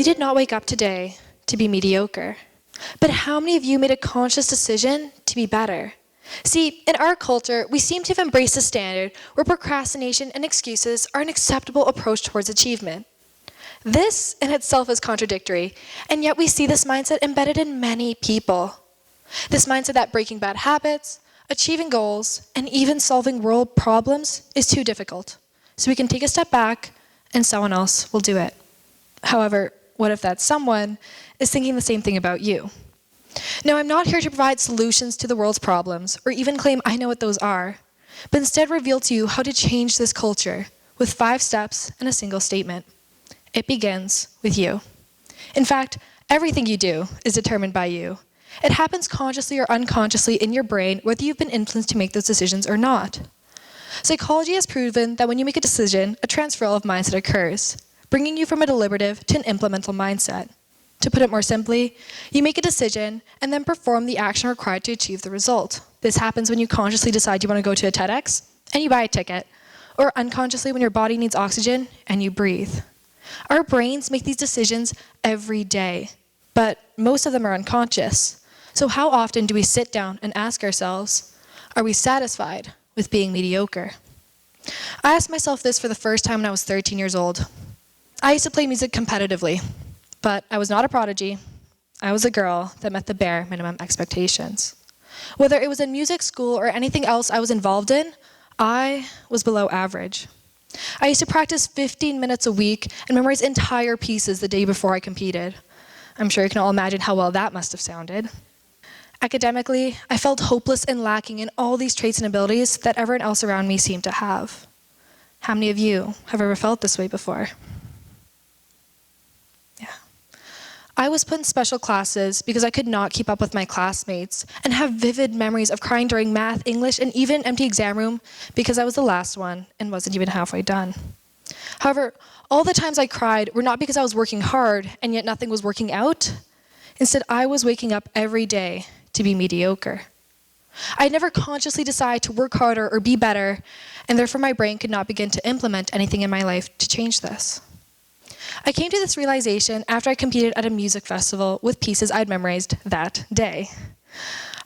did not wake up today to be mediocre. But how many of you made a conscious decision to be better? See, in our culture, we seem to have embraced a standard where procrastination and excuses are an acceptable approach towards achievement. This in itself is contradictory, and yet we see this mindset embedded in many people. This mindset that breaking bad habits, achieving goals, and even solving world problems is too difficult. So we can take a step back and someone else will do it. However, what if that someone is thinking the same thing about you? Now, I'm not here to provide solutions to the world's problems or even claim I know what those are, but instead reveal to you how to change this culture with 5 steps and a single statement. It begins with you. In fact, everything you do is determined by you. It happens consciously or unconsciously in your brain, whether you've been influenced to make those decisions or not. Psychology has proven that when you make a decision, a transfer of mindset occurs, bringing you from a deliberative to an implemental mindset. To put it more simply, you make a decision and then perform the action required to achieve the result. This happens when you consciously decide you want to go to a TEDx and you buy a ticket, or unconsciously when your body needs oxygen and you breathe. Our brains make these decisions every day, but most of them are unconscious. So how often do we sit down and ask ourselves, are we satisfied with being mediocre? I asked myself this for the first time when I was 13 years old. I used to play music competitively, but I was not a prodigy. I was a girl that met the bare minimum expectations. Whether it was in music school or anything else I was involved in, I was below average. I used to practice 15 minutes a week and memorize entire pieces the day before I competed. I'm sure you can all imagine how well that must have sounded. Academically, I felt hopeless and lacking in all these traits and abilities that everyone else around me seemed to have. How many of you have ever felt this way before? Yeah. I was put in special classes because I could not keep up with my classmates and have vivid memories of crying during math, English, and even an empty exam room because I was the last one and wasn't even halfway done. However, all the times I cried were not because I was working hard and yet nothing was working out. Instead, I was waking up every day to be mediocre. I never consciously decided to work harder or be better, and therefore my brain could not begin to implement anything in my life to change this. I came to this realization after I competed at a music festival with pieces I'd memorized that day.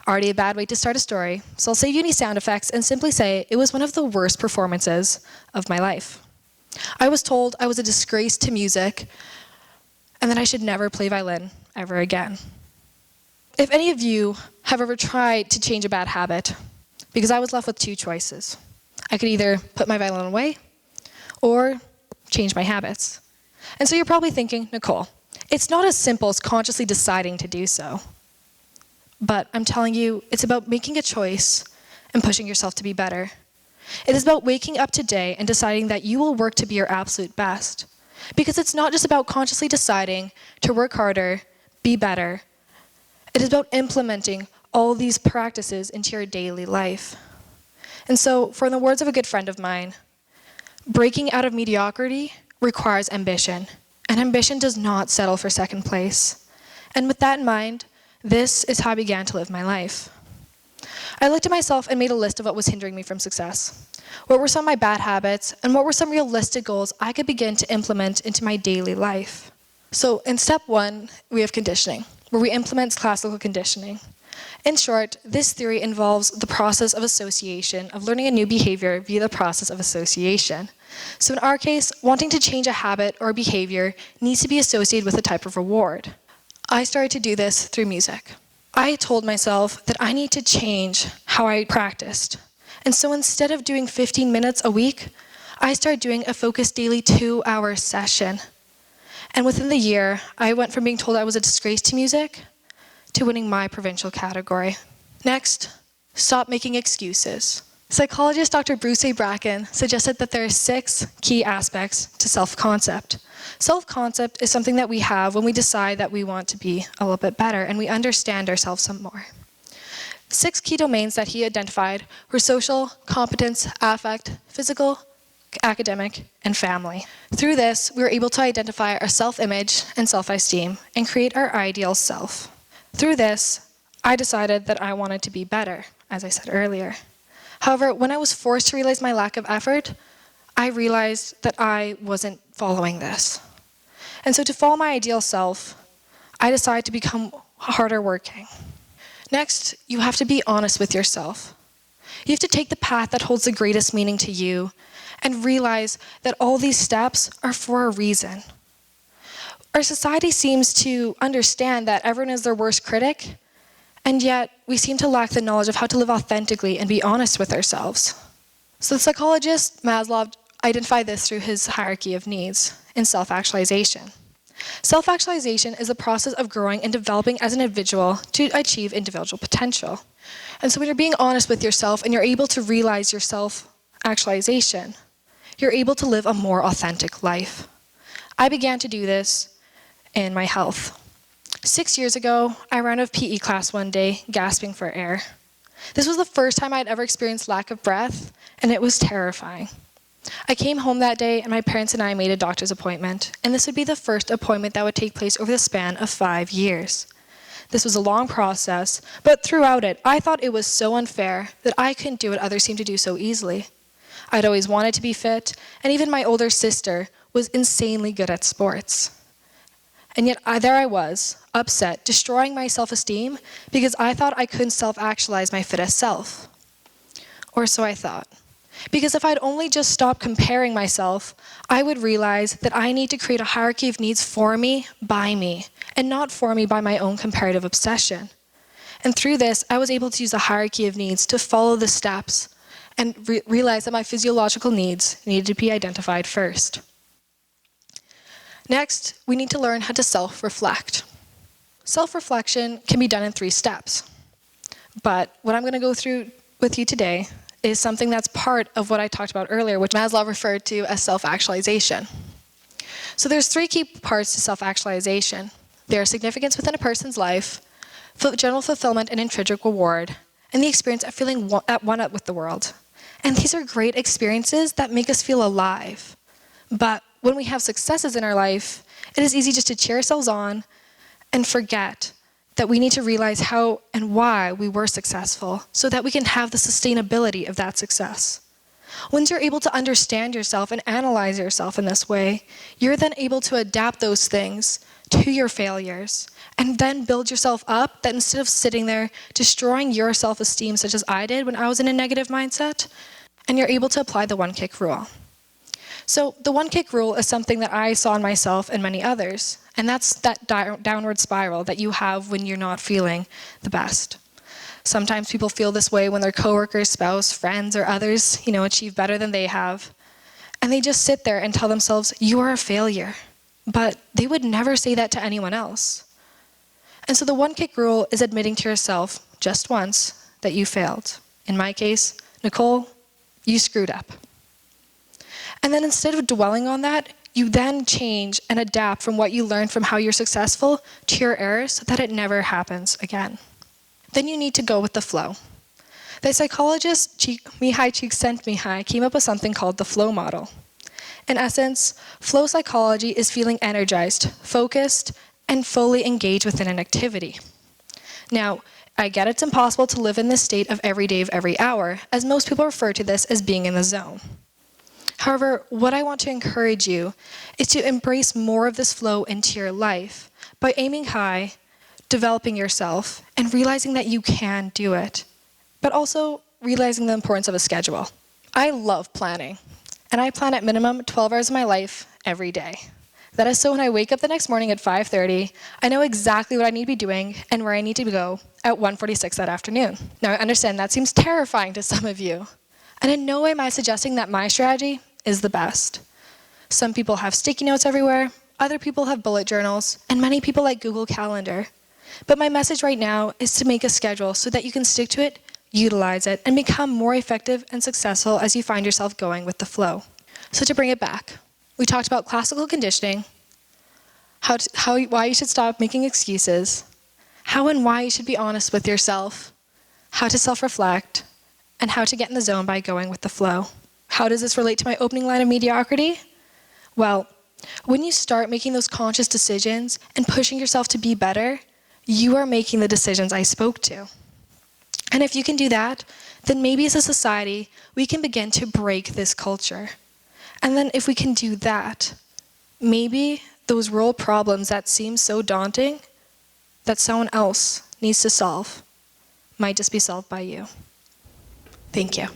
Already a bad way to start a story, so I'll save you any sound effects and simply say it was one of the worst performances of my life. I was told I was a disgrace to music and that I should never play violin ever again. If any of you have ever tried to change a bad habit, because I was left with 2 choices. I could either put my violin away or change my habits. And so you're probably thinking, Nicole, it's not as simple as consciously deciding to do so. But I'm telling you, it's about making a choice and pushing yourself to be better. It is about waking up today and deciding that you will work to be your absolute best. Because it's not just about consciously deciding to work harder, be better. It is about implementing all these practices into your daily life. And so, for the words of a good friend of mine, breaking out of mediocrity requires ambition, and ambition does not settle for second place. And with that in mind, this is how I began to live my life. I looked at myself and made a list of what was hindering me from success. What were some of my bad habits, and what were some realistic goals I could begin to implement into my daily life? So in step 1, we have conditioning, where we implement classical conditioning. In short, this theory involves the process of association, of learning a new behavior via the process of association. So in our case, wanting to change a habit or behavior needs to be associated with a type of reward. I started to do this through music. I told myself that I need to change how I practiced. And so instead of doing 15 minutes a week, I started doing a focused daily 2-hour session. And within the year, I went from being told I was a disgrace to music to winning my provincial category. Next, stop making excuses. Psychologist Dr. Bruce A. Bracken suggested that there are 6 key aspects to self-concept. Self-concept is something that we have when we decide that we want to be a little bit better and we understand ourselves some more. 6 key domains that he identified were social, competence, affect, physical, academic, and family. Through this, we were able to identify our self-image and self-esteem and create our ideal self. Through this, I decided that I wanted to be better, as I said earlier. However, when I was forced to realize my lack of effort, I realized that I wasn't following this. And so to follow my ideal self, I decided to become harder working. Next, you have to be honest with yourself. You have to take the path that holds the greatest meaning to you and realize that all these steps are for a reason. Our society seems to understand that everyone is their worst critic, and yet we seem to lack the knowledge of how to live authentically and be honest with ourselves. So the psychologist Maslow identified this through his hierarchy of needs in self-actualization. Self-actualization is the process of growing and developing as an individual to achieve individual potential. And so when you're being honest with yourself and you're able to realize your self-actualization, you're able to live a more authentic life. I began to do this in my health. 6 years ago, I ran out of PE class one day, gasping for air. This was the first time I'd ever experienced lack of breath, and it was terrifying. I came home that day, and my parents and I made a doctor's appointment, and this would be the first appointment that would take place over the span of 5 years. This was a long process, but throughout it, I thought it was so unfair that I couldn't do what others seemed to do so easily. I'd always wanted to be fit, and even my older sister was insanely good at sports. And yet there I was, upset, destroying my self-esteem because I thought I couldn't self-actualize my fittest self. Or so I thought. Because if I'd only just stop comparing myself, I would realize that I need to create a hierarchy of needs for me, by me, and not for me by my own comparative obsession. And through this, I was able to use a hierarchy of needs to follow the steps and realize that my physiological needs needed to be identified first. Next, we need to learn how to self-reflect. Self-reflection can be done in 3 steps. But what I'm going to go through with you today is something that's part of what I talked about earlier, which Maslow referred to as self-actualization. So there's 3 key parts to self-actualization. There are significance within a person's life, general fulfillment and intrinsic reward, and the experience of feeling at one up with the world. And these are great experiences that make us feel alive. But when we have successes in our life, it is easy just to cheer ourselves on and forget that we need to realize how and why we were successful so that we can have the sustainability of that success. Once you're able to understand yourself and analyze yourself in this way, you're then able to adapt those things to your failures and then build yourself up, that instead of sitting there destroying your self-esteem such as I did when I was in a negative mindset, and you're able to apply the one-kick rule. So the one-kick rule is something that I saw in myself and many others, and that's that downward spiral that you have when you're not feeling the best. Sometimes people feel this way when their coworkers, spouse, friends, or others, achieve better than they have. And they just sit there and tell themselves, you are a failure. But they would never say that to anyone else. And so the one-kick rule is admitting to yourself just once that you failed. In my case, Nicole, you screwed up. And then instead of dwelling on that, you then change and adapt from what you learned from how you're successful to your errors so that it never happens again. Then you need to go with the flow. The psychologist Michalewicz came up with something called the flow model. In essence, flow psychology is feeling energized, focused, and fully engaged within an activity. Now, I get it's impossible to live in this state of every day of every hour, as most people refer to this as being in the zone. However, what I want to encourage you is to embrace more of this flow into your life by aiming high, developing yourself, and realizing that you can do it, but also realizing the importance of a schedule. I love planning, and I plan at minimum 12 hours of my life every day. That is so when I wake up the next morning at 5:30, I know exactly what I need to be doing and where I need to go at 1:46 that afternoon. Now, I understand that seems terrifying to some of you, and in no way am I suggesting that my strategy is the best. Some people have sticky notes everywhere, other people have bullet journals, and many people like Google Calendar. But my message right now is to make a schedule so that you can stick to it, utilize it, and become more effective and successful as you find yourself going with the flow. So to bring it back, we talked about classical conditioning, why you should stop making excuses, how and why you should be honest with yourself, how to self-reflect, and how to get in the zone by going with the flow. How does this relate to my opening line of mediocrity? Well, when you start making those conscious decisions and pushing yourself to be better, you are making the decisions I spoke to. And if you can do that, then maybe as a society, we can begin to break this culture. And then if we can do that, maybe those world problems that seem so daunting that someone else needs to solve might just be solved by you. Thank you.